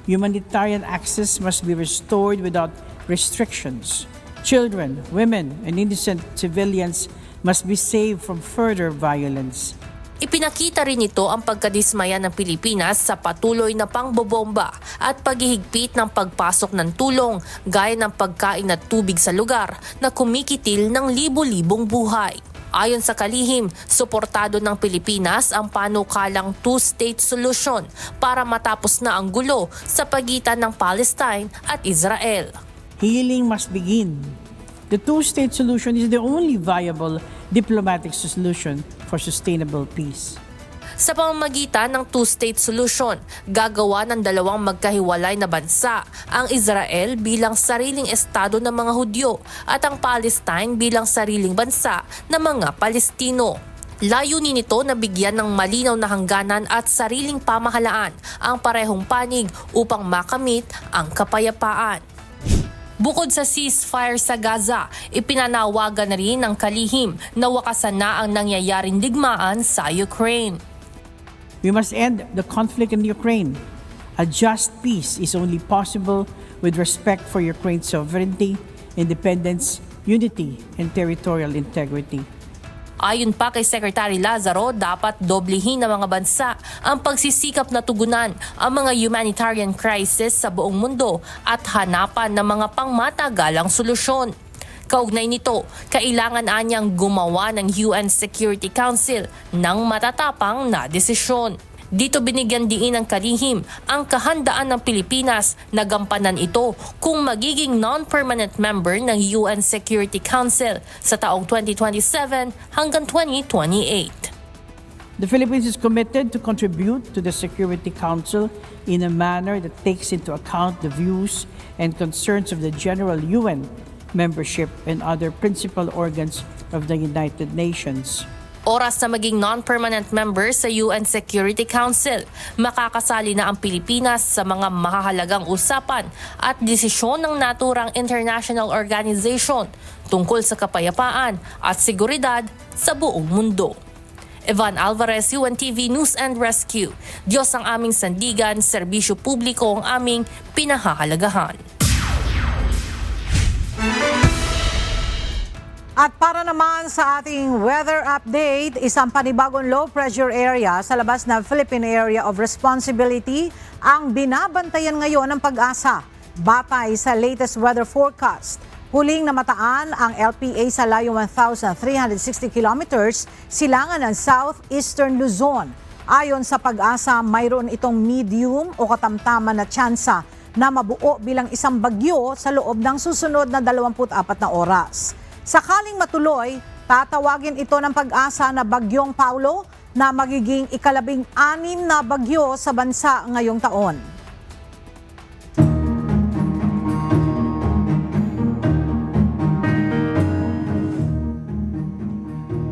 Humanitarian access must be restored without restrictions. Children, women, and innocent civilians must be saved from further violence. Ipinakita rin ito ang pagkadismaya ng Pilipinas sa patuloy na pangbobomba at paghihigpit ng pagpasok ng tulong gaya ng pagkain at tubig sa lugar na kumikitil ng libo-libong buhay. Ayon sa kalihim, suportado ng Pilipinas ang panukalang two-state solution para matapos na ang gulo sa pagitan ng Palestine at Israel. Healing must begin. The two-state solution is the only viable diplomatic solution for sustainable peace. Sa pamamagitan ng two-state solution, gagawa ng dalawang magkahiwalay na bansa, ang Israel bilang sariling estado ng mga Hudyo at ang Palestine bilang sariling bansa ng mga Palestino. Layunin nito na bigyan ng malinaw na hangganan at sariling pamahalaan ang parehong panig upang makamit ang kapayapaan. Bukod sa ceasefire sa Gaza, ipinanawagan na rin ng kalihim na wakasan na ang nangyayaring digmaan sa Ukraine. We must end the conflict in Ukraine. A just peace is only possible with respect for Ukraine's sovereignty, independence, unity, and territorial integrity. Ayon pa kay Secretary Lazaro, dapat doblehin ng mga bansa ang pagsisikap na tugunan ang mga humanitarian crisis sa buong mundo at hanapan ng mga pangmatagalang solusyon. Kaugnay nito, kailangan anyang gumawa ng UN Security Council ng matatapang na desisyon. Dito binigyan diin ng kalihim ang kahandaan ng Pilipinas na gampanan ito kung magiging non-permanent member ng UN Security Council sa taong 2027 hanggang 2028. The Philippines is committed to contribute to the Security Council in a manner that takes into account the views and concerns of the general UN membership and other principal organs of the United Nations. Oras na maging non-permanent member sa UN Security Council, makakasali na ang Pilipinas sa mga mahahalagang usapan at desisyon ng naturang international organization tungkol sa kapayapaan at seguridad sa buong mundo. Evan Alvarez, UNTV News and Rescue. Diyos ang aming sandigan, serbisyo publiko ang aming pinahahalagahan. At para naman sa ating weather update, isang panibagong low pressure area sa labas ng Philippine Area of Responsibility ang binabantayan ngayon ng Pag-asa. Batay sa latest weather forecast, huling namataan ang LPA sa layo 1,360 kilometers silangan ng southeastern Luzon. Ayon sa Pag-asa, mayroon itong medium o katamtaman na tsansa na mabuo bilang isang bagyo sa loob ng susunod na 24 na oras. Sakaling matuloy, tatawagin ito ng Pag-asa na Bagyong Paulo na magiging ika-16 na bagyo sa bansa ngayong taon.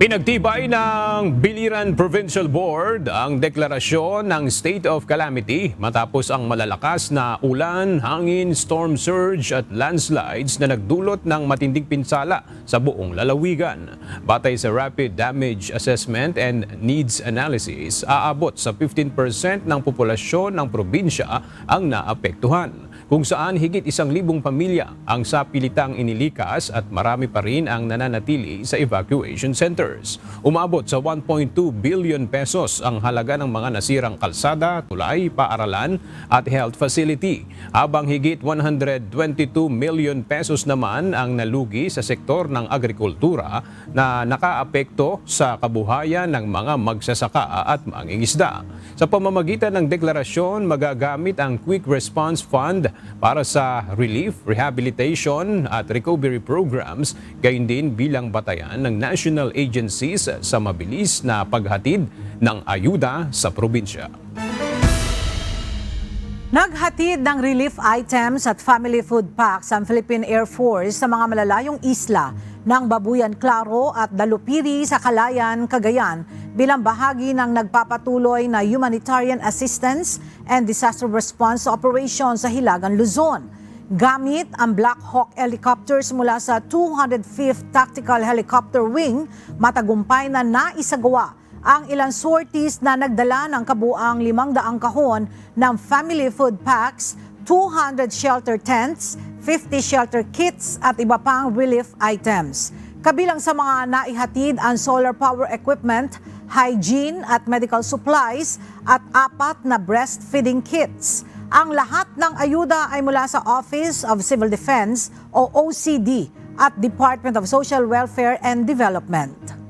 Pinagtibay ng Biliran Provincial Board ang deklarasyon ng State of Calamity matapos ang malalakas na ulan, hangin, storm surge at landslides na nagdulot ng matinding pinsala sa buong lalawigan. Batay sa Rapid Damage Assessment and Needs Analysis, aabot sa 15% ng populasyon ng probinsya ang naapektuhan, kung saan higit 1,000 pamilya ang sapilitang inilikas at marami pa rin ang nananatili sa evacuation centers. Umabot sa 1.2 billion pesos ang halaga ng mga nasirang kalsada, tulay, paaralan at health facility, habang higit 122 million pesos naman ang nalugi sa sektor ng agrikultura na nakaapekto sa kabuhayan ng mga magsasaka at mangingisda. Sa pamamagitan ng deklarasyon, magagamit ang Quick Response Fund para sa relief, rehabilitation at recovery programs, gayon din bilang batayan ng national agencies sa mabilis na paghatid ng ayuda sa probinsya. Naghatid ng relief items at family food packs ang Philippine Air Force sa mga malalayong isla ng Babuyan Claro at Dalupiri sa Calayan, Cagayan bilang bahagi ng nagpapatuloy na humanitarian assistance and disaster response operation sa Hilagang Luzon. Gamit ang Black Hawk helicopters mula sa 205th Tactical Helicopter Wing, matagumpay na naisagawa ang ilang sorties na nagdala ng kabuang 500 kahon ng family food packs, 200 shelter tents, 50 shelter kits at iba pang relief items. Kabilang sa mga naihatid ang solar power equipment, hygiene at medical supplies at 4 na breastfeeding kits. Ang lahat ng ayuda ay mula sa Office of Civil Defense o OCD at Department of Social Welfare and Development.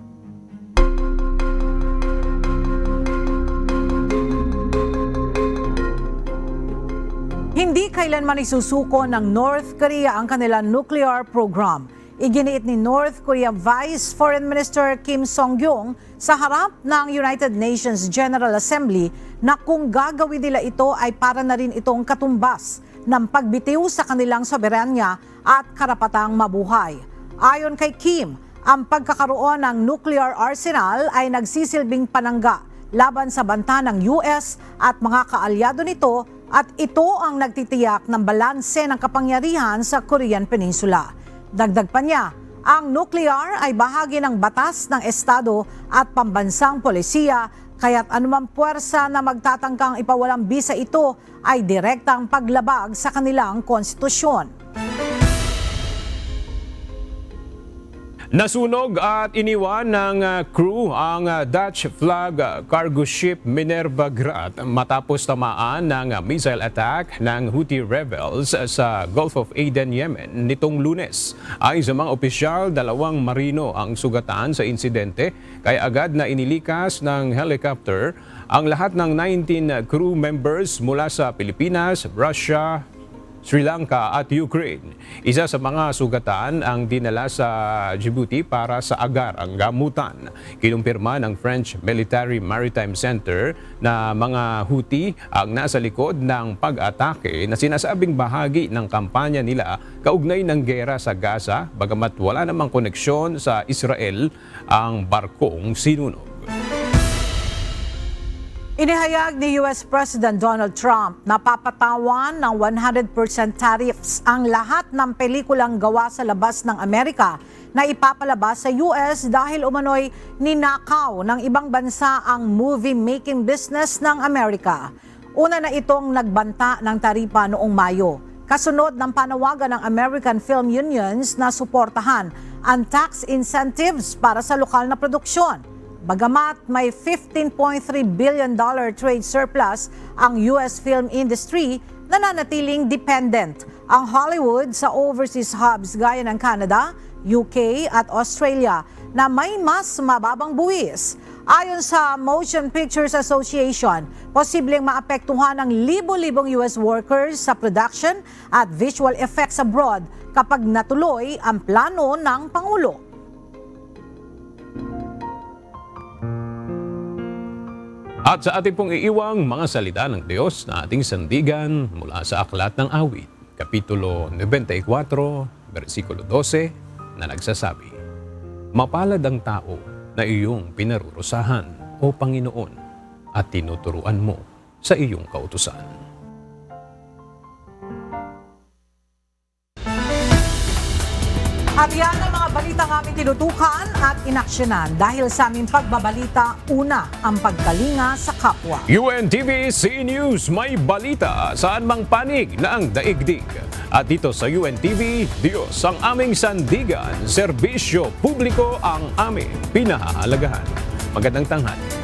Hindi kailanman isusuko ng North Korea ang kanilang nuclear program. Iginiit ni North Korea Vice Foreign Minister Kim Song-gyong sa harap ng United Nations General Assembly na kung gagawin nila ito ay para na rin itong katumbas ng pagbitiw sa kanilang soberanya at karapatang mabuhay. Ayon kay Kim, ang pagkakaroon ng nuclear arsenal ay nagsisilbing panangga laban sa banta ng US at mga kaalyado nito, at ito ang nagtitiyak ng balanse ng kapangyarihan sa Korean Peninsula. Dagdag pa niya, ang nuclear ay bahagi ng batas ng Estado at pambansang polisiya, kaya't anumang puwersa na magtatangkang ipawalang bisa ito ay direktang paglabag sa kanilang konstitusyon. Nasunog at iniwan ng crew ang Dutch flag cargo ship Minerva Grat matapos tamaan ng missile attack ng Houthi rebels sa Gulf of Aden, Yemen nitong Lunes. Ayon sa mga opisyal, 2 marino ang sugatan sa insidente kaya agad na inilikas ng helicopter ang lahat ng 19 crew members mula sa Pilipinas, Russia, Sri Lanka at Ukraine. Isa sa mga sugatan ang dinala sa Djibouti para sa agarang gamutan. Kinumpirma ng French Military Maritime Center na mga Houthi ang nasa likod ng pag-atake na sinasabing bahagi ng kampanya nila kaugnay ng gera sa Gaza, bagamat wala namang koneksyon sa Israel ang barkong sinunog. Inihayag ni US President Donald Trump na papatawan ng 100% tariffs ang lahat ng pelikulang gawa sa labas ng Amerika na ipapalabas sa US dahil umano'y ninakaw ng ibang bansa ang movie-making business ng Amerika. Una na itong nagbanta ng taripa noong Mayo, kasunod ng panawagan ng American Film Unions na suportahan ang tax incentives para sa lokal na produksyon. Bagamat may $15.3 billion trade surplus ang US film industry, nananatiling dependent ang Hollywood sa overseas hubs gaya ng Canada, UK at Australia na may mas mababang buwis. Ayon sa Motion Pictures Association, posibleng maapektuhan ng libo-libong US workers sa production at visual effects abroad kapag natuloy ang plano ng Pangulo. At sa ating pong iiwang mga salita ng Diyos na ating sandigan mula sa Aklat ng Awit, Kapitulo 94, versikulo 12, na nagsasabi, "Mapalad ang tao na iyong pinarurusahan, O Panginoon, at tinuturuan mo sa iyong kautusan." At yan ang mga balitang aming tinutukan at inaksyonan dahil sa aming pagbabalita, una ang pagkalinga sa kapwa. UNTV C News, may balita saan mang panig na ang daigdig. At dito sa UNTV, Diyos ang aming sandigan, serbisyo publiko ang aming pinahahalagahan. Magandang tanghali.